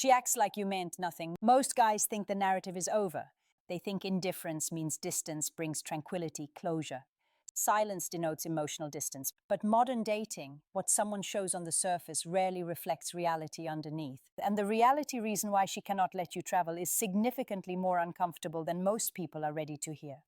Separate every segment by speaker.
Speaker 1: She acts like you meant nothing. Most guys think the narrative is over. They think indifference means distance brings tranquility, closure. Silence denotes emotional distance. But modern dating, what someone shows on the surface, rarely reflects reality underneath. And the reality reason why she cannot let you travel is significantly more uncomfortable than most people are ready to hear.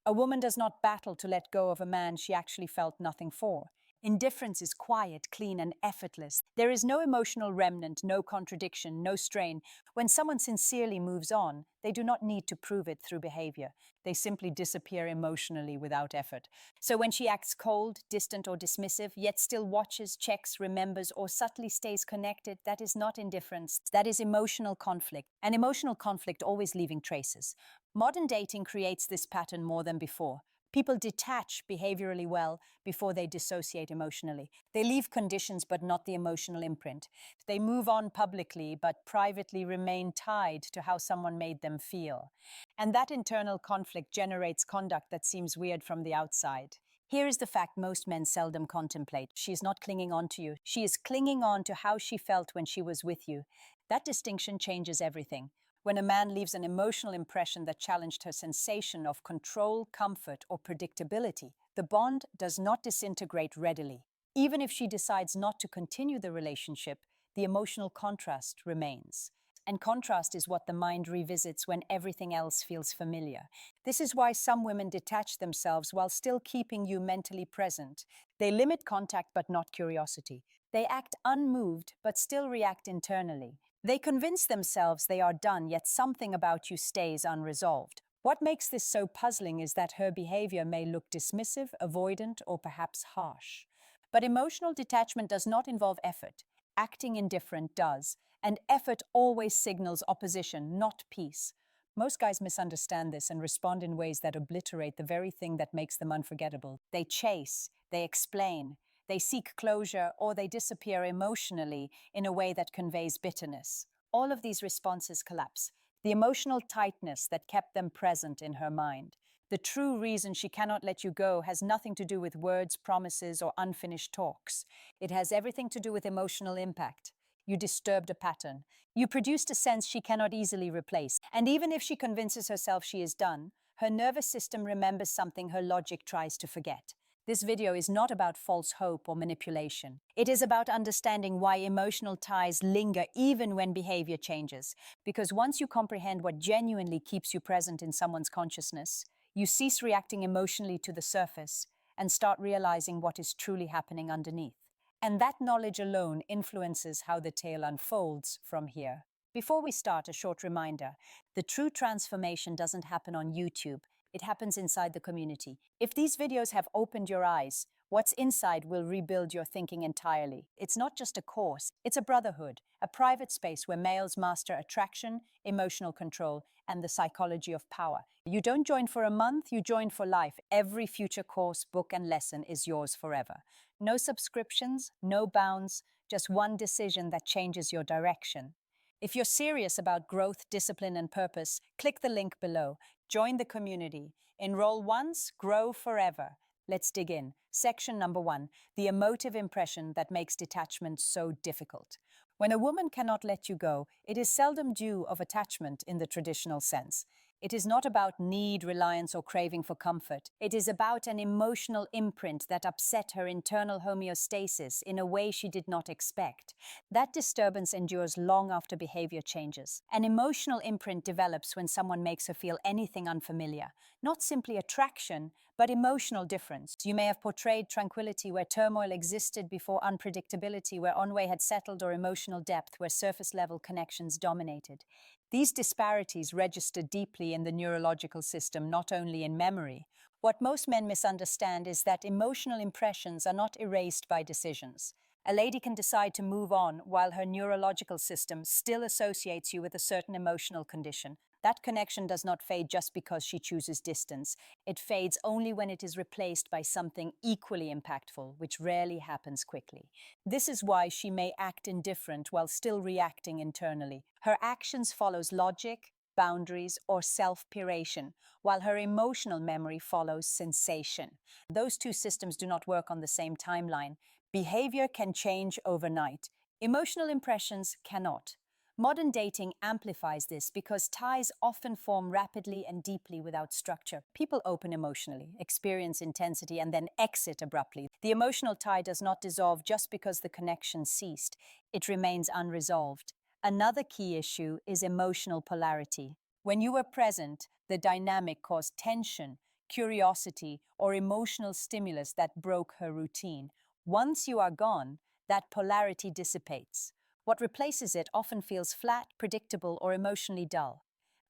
Speaker 1: A woman does not battle to let go of a man she actually felt nothing for. Indifference is quiet, clean, and effortless. There is no emotional remnant, no contradiction, no strain. When someone sincerely moves on, they do not need to prove it through behavior. They simply disappear emotionally without effort. So when she acts cold, distant, or dismissive, yet still watches, checks, remembers, or subtly stays connected, that is not indifference. That is emotional conflict. And emotional conflict always leaving traces. Modern dating creates this pattern more than before. People detach behaviorally well before they dissociate emotionally. They leave conditions but not the emotional imprint. They move on publicly but privately remain tied to how someone made them feel. And that internal conflict generates conduct that seems weird from the outside. Here is the fact most men seldom contemplate. She is not clinging on to you. She is clinging on to how she felt when she was with you. That distinction changes everything. When a man leaves an emotional impression that challenged her sensation of control, comfort, or predictability, the bond does not disintegrate readily. Even if she decides not to continue the relationship, the emotional contrast remains. And contrast is what the mind revisits when everything else feels familiar. This is why some women detach themselves while still keeping you mentally present. They limit contact but not curiosity. They act unmoved but still react internally. They convince themselves they are done, yet something about you stays unresolved. What makes this so puzzling is that her behavior may look dismissive, avoidant, or perhaps harsh. But emotional detachment does not involve effort. Acting indifferent does, and effort always signals opposition, not peace. Most guys misunderstand this and respond in ways that obliterate the very thing that makes them unforgettable. They chase, they explain, they seek closure, or they disappear emotionally in a way that conveys bitterness. All of these responses collapse. The emotional tightness that kept them present in her mind. The true reason she cannot let you go has nothing to do with words, promises, or unfinished talks. It has everything to do with emotional impact. You disturbed a pattern. You produced a sense she cannot easily replace. And even if she convinces herself she is done, her nervous system remembers something her logic tries to forget. This video is not about false hope or manipulation. It is about understanding why emotional ties linger even when behavior changes. Because once you comprehend what genuinely keeps you present in someone's consciousness, you cease reacting emotionally to the surface and start realizing what is truly happening underneath. And that knowledge alone influences how the tale unfolds from here. Before we start, a short reminder. The true transformation doesn't happen on YouTube. It happens inside the community. If these videos have opened your eyes, what's inside will rebuild your thinking entirely. It's not just a course, it's a brotherhood, a private space where males master attraction, emotional control, and the psychology of power. You don't join for a month, you join for life. Every future course, book, and lesson is yours forever. No subscriptions, no bounds, just one decision that changes your direction. If you're serious about growth, discipline, and purpose, click the link below. Join the community. Enroll once, grow forever. Let's dig in. Section number 1, the emotive impression that makes detachment so difficult. When a woman cannot let you go, it is seldom due of attachment in the traditional sense. It is not about need, reliance, or craving for comfort. It is about an emotional imprint that upset her internal homeostasis in a way she did not expect. That disturbance endures long after behavior changes. An emotional imprint develops when someone makes her feel anything unfamiliar. Not simply attraction, but emotional difference. You may have portrayed tranquility where turmoil existed before unpredictability, where ennui had settled, or emotional depth where surface-level connections dominated. These disparities register deeply in the neurological system, not only in memory. What most men misunderstand is that emotional impressions are not erased by decisions. A lady can decide to move on while her neurological system still associates you with a certain emotional condition. That connection does not fade just because she chooses distance. It fades only when it is replaced by something equally impactful, which rarely happens quickly. This is why she may act indifferent while still reacting internally. Her actions follows logic, boundaries, or self-puration, while her emotional memory follows sensation. Those two systems do not work on the same timeline. Behavior can change overnight. Emotional impressions cannot. Modern dating amplifies this because ties often form rapidly and deeply without structure. People open emotionally, experience intensity, and then exit abruptly. The emotional tie does not dissolve just because the connection ceased. It remains unresolved. Another key issue is emotional polarity. When you were present, the dynamic caused tension, curiosity, or emotional stimulus that broke her routine. Once you are gone, that polarity dissipates. What replaces it often feels flat, predictable, or emotionally dull.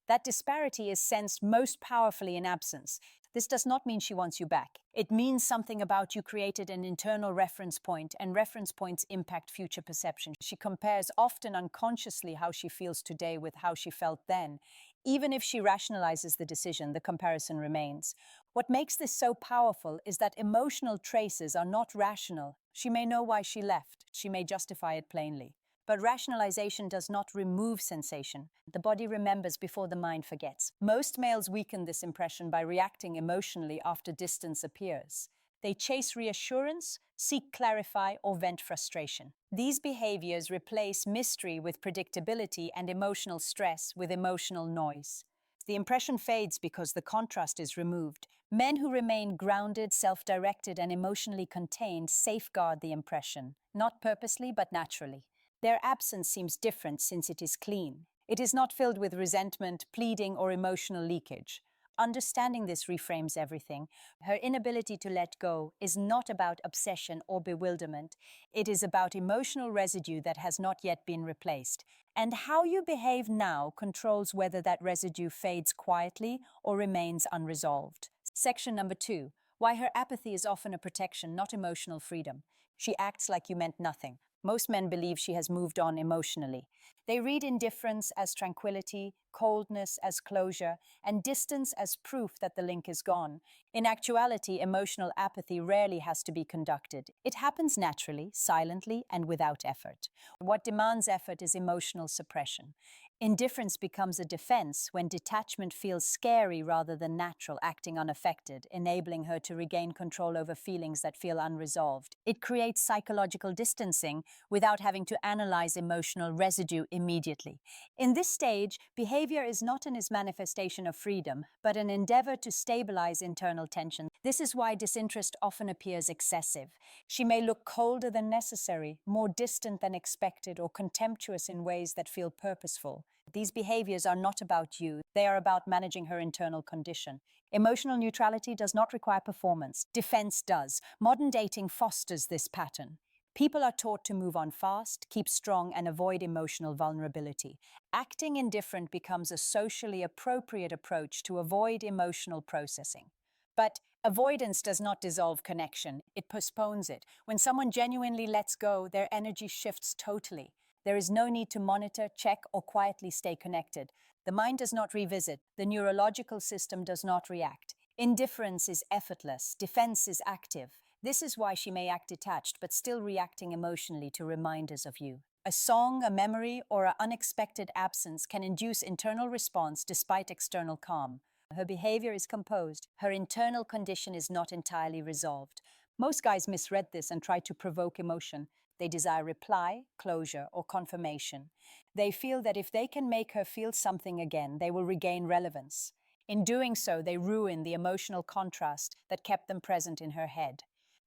Speaker 1: That disparity is sensed most powerfully in absence. This does not mean she wants you back. It means something about you created an internal reference point, and reference points impact future perception. She compares often unconsciously how she feels today with how she felt then. Even if she rationalizes the decision, the comparison remains. What makes this so powerful is that emotional traces are not rational. She may know why she left. She may justify it plainly. But rationalization does not remove sensation. The body remembers before the mind forgets. Most males weaken this impression by reacting emotionally after distance appears. They chase reassurance, seek clarify, or vent frustration. These behaviors replace mystery with predictability and emotional stress with emotional noise. The impression fades because the contrast is removed. Men who remain grounded, self-directed, and emotionally contained safeguard the impression, not purposely but naturally. Their absence seems different since it is clean. It is not filled with resentment, pleading, or emotional leakage. Understanding this reframes everything. Her inability to let go is not about obsession or bewilderment. It is about emotional residue that has not yet been replaced. And how you behave now controls whether that residue fades quietly or remains unresolved. Section number 2. Why her apathy is often a protection, not emotional freedom. She acts like you meant nothing. Most men believe she has moved on emotionally. They read indifference as tranquility, coldness as closure, and distance as proof that the link is gone. In actuality, emotional apathy rarely has to be conducted. It happens naturally, silently, and without effort. What demands effort is emotional suppression. Indifference becomes a defense when detachment feels scary rather than natural, acting unaffected, enabling her to regain control over feelings that feel unresolved. It creates psychological distancing without having to analyze emotional residue immediately. In this stage, behavior is not an manifestation of freedom, but an endeavor to stabilize internal tension. This is why disinterest often appears excessive. She may look colder than necessary, more distant than expected, or contemptuous in ways that feel purposeful. These behaviors are not about you. They are about managing her internal condition. Emotional neutrality does not require performance. Defense does. Modern dating fosters this pattern. People are taught to move on fast, keep strong, and avoid emotional vulnerability. Acting indifferent becomes a socially appropriate approach to avoid emotional processing. But avoidance does not dissolve connection. It postpones it. When someone genuinely lets go, their energy shifts totally. There is no need to monitor, check, or quietly stay connected. The mind does not revisit. The neurological system does not react. Indifference is effortless. Defense is active. This is why she may act detached, but still reacting emotionally to reminders of you. A song, a memory, or an unexpected absence can induce internal response despite external calm. Her behavior is composed. Her internal condition is not entirely resolved. Most guys misread this and try to provoke emotion. They desire reply, closure, or confirmation. They feel that if they can make her feel something again, they will regain relevance. In doing so, they ruin the emotional contrast that kept them present in her head.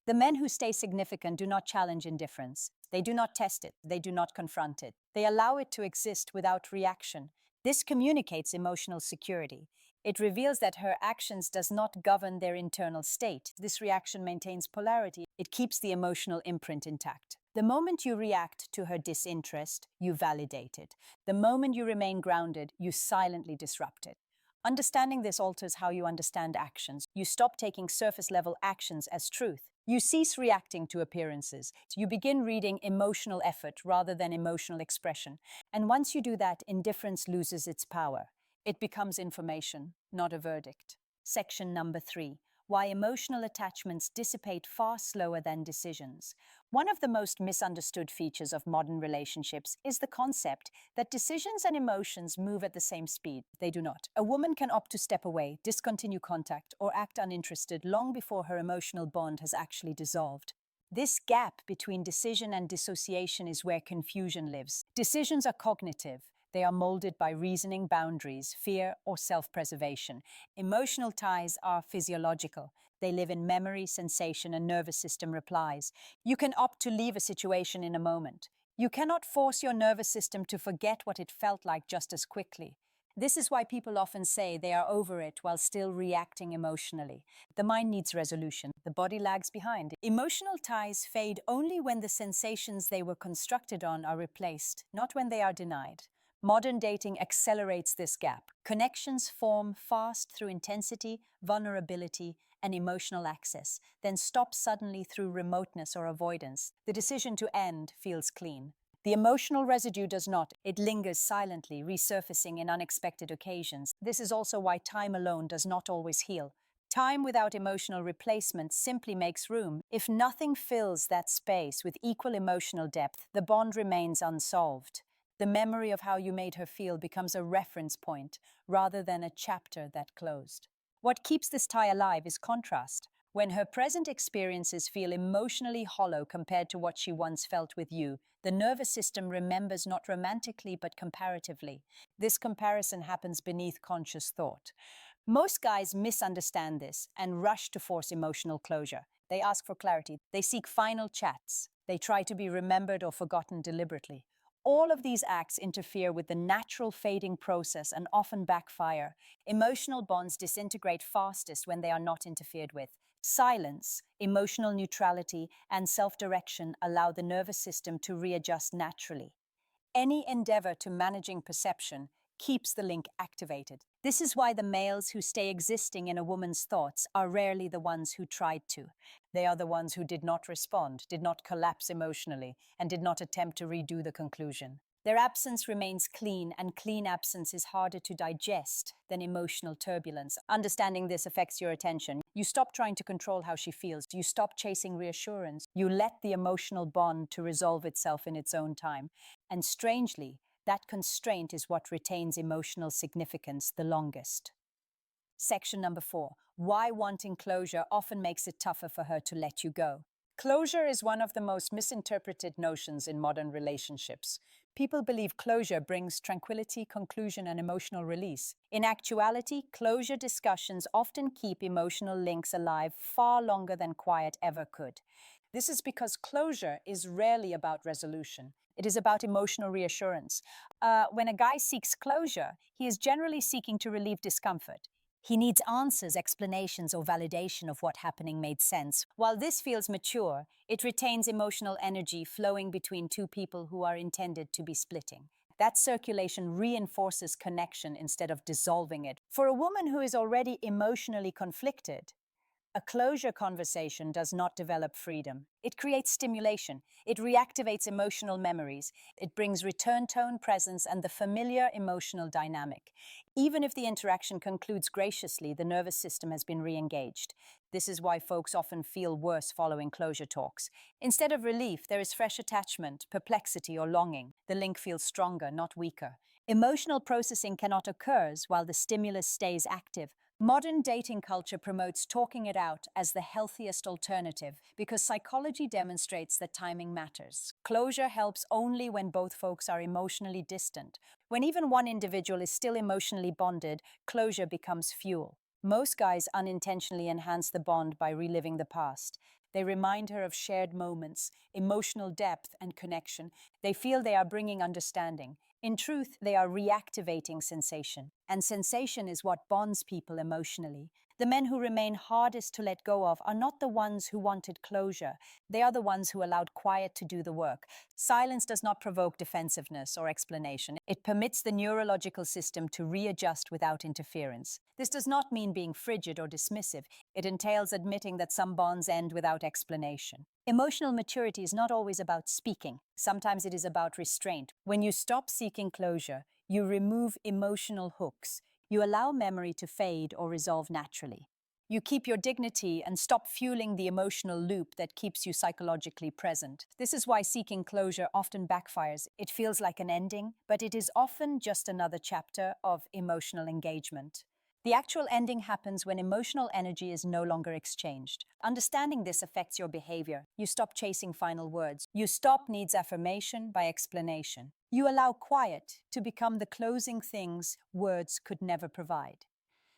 Speaker 1: The men who stay significant do not challenge indifference. They do not test it. They do not confront it. They allow it to exist without reaction. This communicates emotional security. It reveals that her actions does not govern their internal state. This reaction maintains polarity. It keeps the emotional imprint intact. The moment you react to her disinterest, you validate it. The moment you remain grounded, you silently disrupt it. Understanding this alters how you understand actions. You stop taking surface-level actions as truth. You cease reacting to appearances. You begin reading emotional effort rather than emotional expression. And once you do that, indifference loses its power. It becomes information, not a verdict. Section number 3. Why emotional attachments dissipate far slower than decisions. One of the most misunderstood features of modern relationships is the concept that decisions and emotions move at the same speed. They do not. A woman can opt to step away, discontinue contact, or act uninterested long before her emotional bond has actually dissolved. This gap between decision and dissociation is where confusion lives. Decisions are cognitive. They are molded by reasoning boundaries, fear, or self-preservation. Emotional ties are physiological. They live in memory, sensation, and nervous system replies. You can opt to leave a situation in a moment. You cannot force your nervous system to forget what it felt like just as quickly. This is why people often say they are over it while still reacting emotionally. The mind needs resolution. The body lags behind. Emotional ties fade only when the sensations they were constructed on are replaced, not when they are denied. Modern dating accelerates this gap. Connections form fast through intensity, vulnerability, and emotional access, then stop suddenly through remoteness or avoidance. The decision to end feels clean. The emotional residue does not. It lingers silently, resurfacing in unexpected occasions. This is also why time alone does not always heal. Time without emotional replacement simply makes room. If nothing fills that space with equal emotional depth, the bond remains unsolved. The memory of how you made her feel becomes a reference point rather than a chapter that closed. What keeps this tie alive is contrast. When her present experiences feel emotionally hollow compared to what she once felt with you, the nervous system remembers not romantically but comparatively. This comparison happens beneath conscious thought. Most guys misunderstand this and rush to force emotional closure. They ask for clarity. They seek final chats. They try to be remembered or forgotten deliberately. All of these acts interfere with the natural fading process and often backfire. Emotional bonds disintegrate fastest when they are not interfered with. Silence, emotional neutrality, and self-direction allow the nervous system to readjust naturally. Any endeavor to managing perception keeps the link activated. This is why the males who stay existing in a woman's thoughts are rarely the ones who tried to. They are the ones who did not respond, did not collapse emotionally, and did not attempt to redo the conclusion. Their absence remains clean, and clean absence is harder to digest than emotional turbulence. Understanding this affects your attention. You stop trying to control how she feels. You stop chasing reassurance. You let the emotional bond to resolve itself in its own time. And strangely, that constraint is what retains emotional significance the longest. Section number 4. Why wanting closure often makes it tougher for her to let you go. Closure is one of the most misinterpreted notions in modern relationships. People believe closure brings tranquility, conclusion, and emotional release. In actuality, closure discussions often keep emotional links alive far longer than quiet ever could. This is because closure is rarely about resolution. It is about emotional reassurance. When a guy seeks closure, he is generally seeking to relieve discomfort. He needs answers, explanations, or validation of what happening made sense. While this feels mature, it retains emotional energy flowing between two people who are intended to be splitting. That circulation reinforces connection instead of dissolving it. For a woman who is already emotionally conflicted, a closure conversation does not develop freedom. It creates stimulation. It reactivates emotional memories. It brings return tone, presence, and the familiar emotional dynamic. Even if the interaction concludes graciously, the nervous system has been re-engaged. This is why folks often feel worse following closure talks. Instead of relief, there is fresh attachment, perplexity, or longing. The link feels stronger, not weaker. Emotional processing cannot occur while the stimulus stays active. Modern dating culture promotes talking it out as the healthiest alternative because psychology demonstrates that timing matters. Closure helps only when both folks are emotionally distant. When even one individual is still emotionally bonded, closure becomes fuel. Most guys unintentionally enhance the bond by reliving the past. They remind her of shared moments, emotional depth, and connection. They feel they are bringing understanding. In truth, they are reactivating sensation. And sensation is what bonds people emotionally. The men who remain hardest to let go of are not the ones who wanted closure. They are the ones who allowed quiet to do the work. Silence does not provoke defensiveness or explanation. It permits the neurological system to readjust without interference. This does not mean being frigid or dismissive. It entails admitting that some bonds end without explanation. Emotional maturity is not always about speaking. Sometimes it is about restraint. When you stop seeking closure, you remove emotional hooks. You allow memory to fade or resolve naturally. You keep your dignity and stop fueling the emotional loop that keeps you psychologically present. This is why seeking closure often backfires. It feels like an ending, but it is often just another chapter of emotional engagement. The actual ending happens when emotional energy is no longer exchanged. Understanding this affects your behavior. You stop chasing final words. You stop needs affirmation by explanation. You allow quiet to become the closing things words could never provide.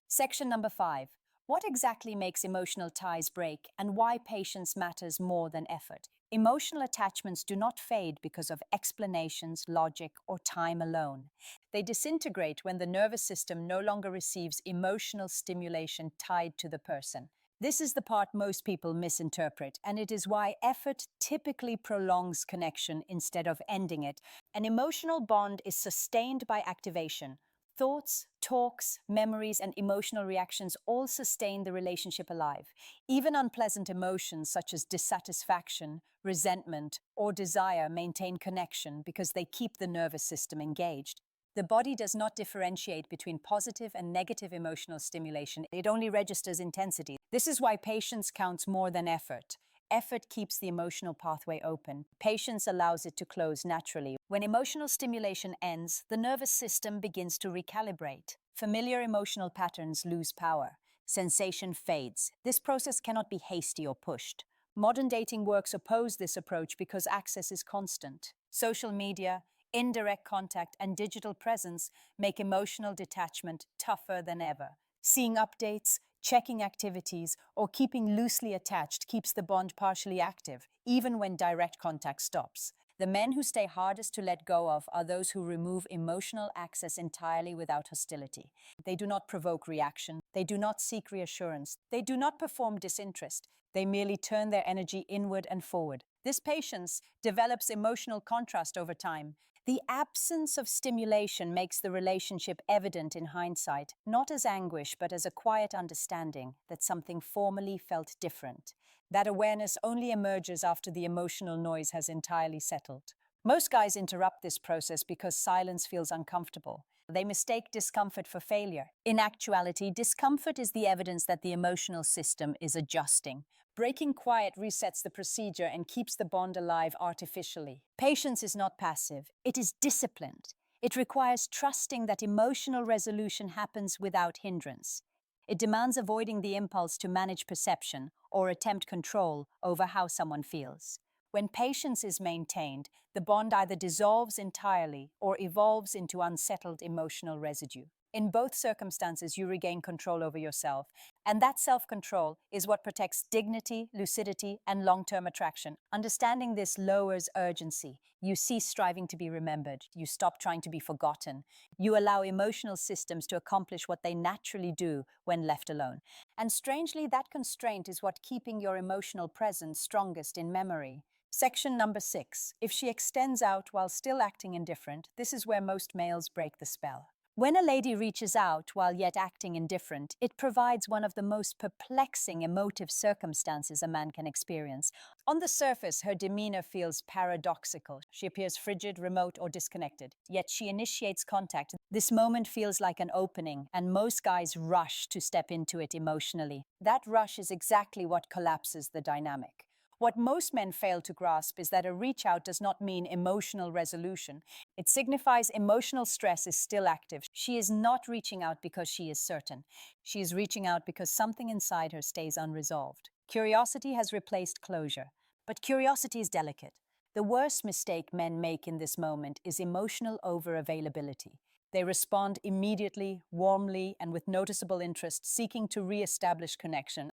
Speaker 1: Section number 5. What exactly makes emotional ties break and why patience matters more than effort? Emotional attachments do not fade because of explanations, logic, or time alone. They disintegrate when the nervous system no longer receives emotional stimulation tied to the person. This is the part most people misinterpret, and it is why effort typically prolongs connection instead of ending it. An emotional bond is sustained by activation. Thoughts, talks, memories, and emotional reactions all sustain the relationship alive. Even unpleasant emotions such as dissatisfaction, resentment, or desire maintain connection because they keep the nervous system engaged. The body does not differentiate between positive and negative emotional stimulation. It only registers intensity. This is why patience counts more than effort. Effort keeps the emotional pathway open. Patience allows it to close naturally. When emotional stimulation ends, the nervous system begins to recalibrate. Familiar emotional patterns lose power. Sensation fades. This process cannot be hasty or pushed. Modern dating works oppose this approach because access is constant. Social media, indirect contact, and digital presence make emotional detachment tougher than ever. Seeing updates, checking activities, or keeping loosely attached keeps the bond partially active, even when direct contact stops. The men who stay hardest to let go of are those who remove emotional access entirely without hostility. They do not provoke reaction. They do not seek reassurance. They do not perform disinterest. They merely turn their energy inward and forward. This patience develops emotional contrast over time. The absence of stimulation makes the relationship evident in hindsight, not as anguish, but as a quiet understanding that something formerly felt different. That awareness only emerges after the emotional noise has entirely settled. Most guys interrupt this process because silence feels uncomfortable. They mistake discomfort for failure. In actuality, discomfort is the evidence that the emotional system is adjusting. Breaking quiet resets the procedure and keeps the bond alive artificially. Patience is not passive, it is disciplined. It requires trusting that emotional resolution happens without hindrance. It demands avoiding the impulse to manage perception or attempt control over how someone feels. When patience is maintained, the bond either dissolves entirely or evolves into unsettled emotional residue. In both circumstances, you regain control over yourself, and that self-control is what protects dignity, lucidity, and long-term attraction. Understanding this lowers urgency. You cease striving to be remembered. You stop trying to be forgotten. You allow emotional systems to accomplish what they naturally do when left alone. And strangely, that constraint is what keeping your emotional presence strongest in memory. Section number 6. If she extends out while still acting indifferent, this is where most males break the spell. When a lady reaches out while yet acting indifferent, it provides one of the most perplexing emotive circumstances a man can experience. On the surface, her demeanor feels paradoxical. She appears frigid, remote, or disconnected. Yet she initiates contact. This moment feels like an opening, and most guys rush to step into it emotionally. That rush is exactly what collapses the dynamic. What most men fail to grasp is that a reach out does not mean emotional resolution. It signifies emotional stress is still active. She is not reaching out because she is certain. She is reaching out because something inside her stays unresolved. Curiosity has replaced closure, but curiosity is delicate. The worst mistake men make in this moment is emotional over-availability. They respond immediately, warmly, and with noticeable interest, seeking to re-establish connection.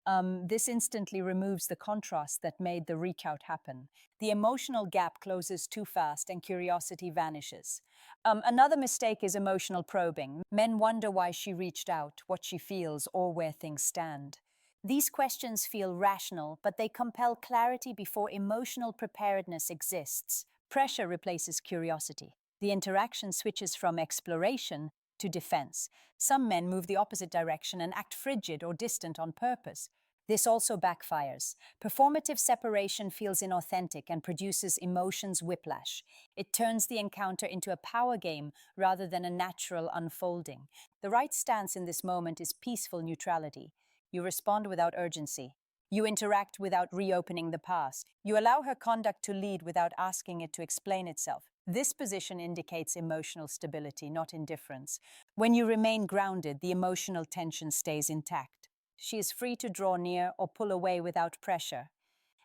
Speaker 1: This instantly removes the contrast that made the reach-out happen. The emotional gap closes too fast and curiosity vanishes. Another mistake is emotional probing. Men wonder why she reached out, what she feels, or where things stand. These questions feel rational, but they compel clarity before emotional preparedness exists. Pressure replaces curiosity. The interaction switches from exploration to defense. Some men move the opposite direction and act frigid or distant on purpose. This also backfires. Performative separation feels inauthentic and produces emotions whiplash. It turns the encounter into a power game rather than a natural unfolding. The right stance in this moment is peaceful neutrality. You respond without urgency. You interact without reopening the past. You allow her conduct to lead without asking it to explain itself. This position indicates emotional stability, not indifference. When you remain grounded, the emotional tension stays intact. She is free to draw near or pull away without pressure.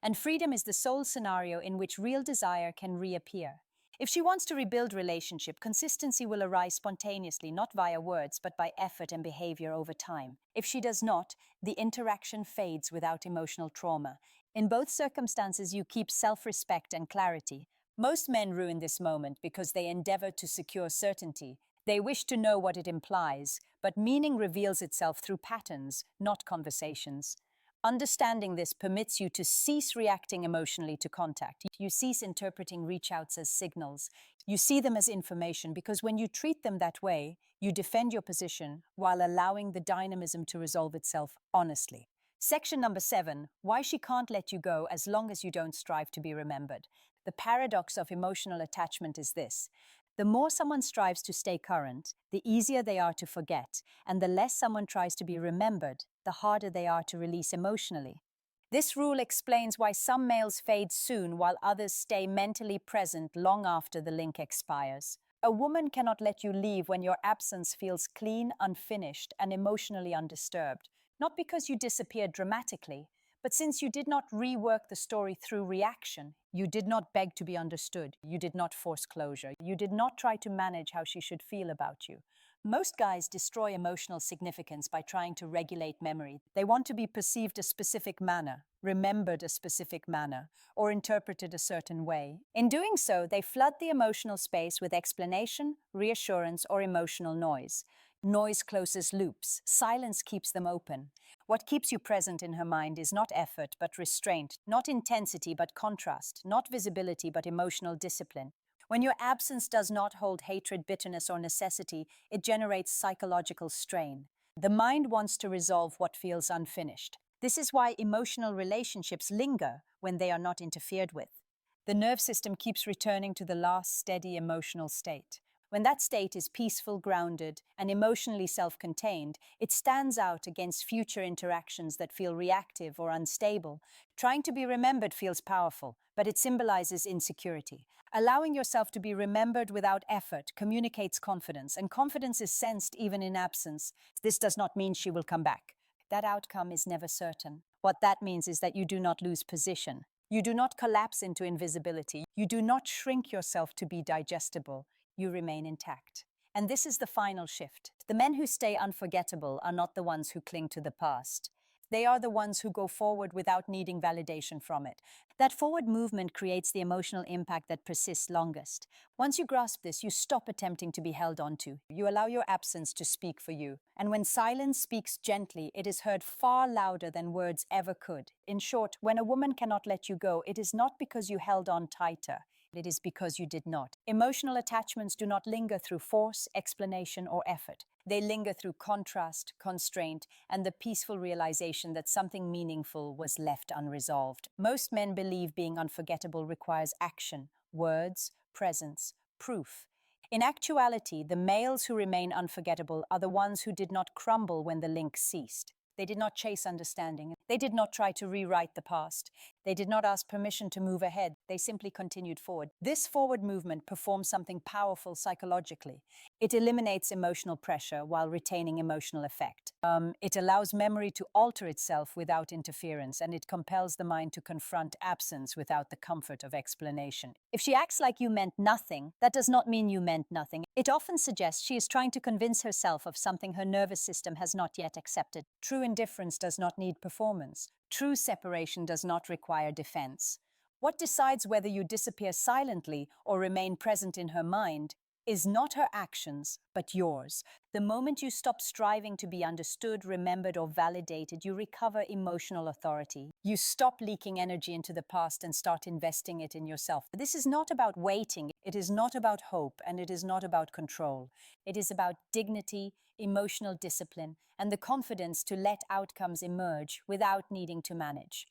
Speaker 1: And freedom is the sole scenario in which real desire can reappear. If she wants to rebuild relationship, consistency will arise spontaneously, not via words, but by effort and behavior over time. If she does not, the interaction fades without emotional trauma. In both circumstances, you keep self-respect and clarity. Most men ruin this moment because they endeavor to secure certainty. They wish to know what it implies, but meaning reveals itself through patterns, not conversations. Understanding this permits you to cease reacting emotionally to contact. You cease interpreting reach-outs as signals. You see them as information because when you treat them that way, you defend your position while allowing the dynamism to resolve itself honestly. Section number 7, why she can't let you go as long as you don't strive to be remembered. The paradox of emotional attachment is this. The more someone strives to stay current, the easier they are to forget, and the less someone tries to be remembered, the harder they are to release emotionally. This rule explains why some males fade soon while others stay mentally present long after the link expires. A woman cannot let you leave when your absence feels clean, unfinished, and emotionally undisturbed, not because you disappeared dramatically, but since you did not rework the story through reaction. You did not beg to be understood. You did not force closure. You did not try to manage how she should feel about you. Most guys destroy emotional significance by trying to regulate memory. They want to be perceived a specific manner, remembered a specific manner, or interpreted a certain way. In doing so, they flood the emotional space with explanation, reassurance, or emotional noise. Noise closes loops. Silence keeps them open. What keeps you present in her mind is not effort but restraint, not intensity but contrast, not visibility but emotional discipline. When your absence does not hold hatred, bitterness, or necessity, it generates psychological strain. The mind wants to resolve what feels unfinished. This is why emotional relationships linger when they are not interfered with. The nerve system keeps returning to the last steady emotional state. When that state is peaceful, grounded, and emotionally self-contained, it stands out against future interactions that feel reactive or unstable. Trying to be remembered feels powerful, but it symbolizes insecurity. Allowing yourself to be remembered without effort communicates confidence, and confidence is sensed even in absence. This does not mean she will come back. That outcome is never certain. What that means is that you do not lose position. You do not collapse into invisibility. You do not shrink yourself to be digestible. You remain intact. And this is the final shift. The men who stay unforgettable are not the ones who cling to the past. They are the ones who go forward without needing validation from it. That forward movement creates the emotional impact that persists longest. Once you grasp this, you stop attempting to be held onto. You allow your absence to speak for you. And when silence speaks gently, it is heard far louder than words ever could. In short, when a woman cannot let you go, it is not because you held on tighter. It is because you did not. Emotional attachments do not linger through force, explanation, or effort. They linger through contrast, constraint, and the peaceful realization that something meaningful was left unresolved. Most men believe being unforgettable requires action, words, presence, proof. In actuality, the males who remain unforgettable are the ones who did not crumble when the link ceased. They did not chase understanding. They did not try to rewrite the past. They did not ask permission to move ahead. They simply continued forward. This forward movement performs something powerful psychologically. It eliminates emotional pressure while retaining emotional effect. It allows memory to alter itself without interference, and it compels the mind to confront absence without the comfort of explanation. If she acts like you meant nothing, that does not mean you meant nothing. It often suggests she is trying to convince herself of something her nervous system has not yet accepted. True indifference does not need performance. True separation does not require defense. What decides whether you disappear silently or remain present in her mind is not her actions, but yours. The moment you stop striving to be understood, remembered, or validated, you recover emotional authority. You stop leaking energy into the past and start investing it in yourself. This is not about waiting. It is not about hope, and it is not about control. It is about dignity, emotional discipline, and the confidence to let outcomes emerge without needing to manage.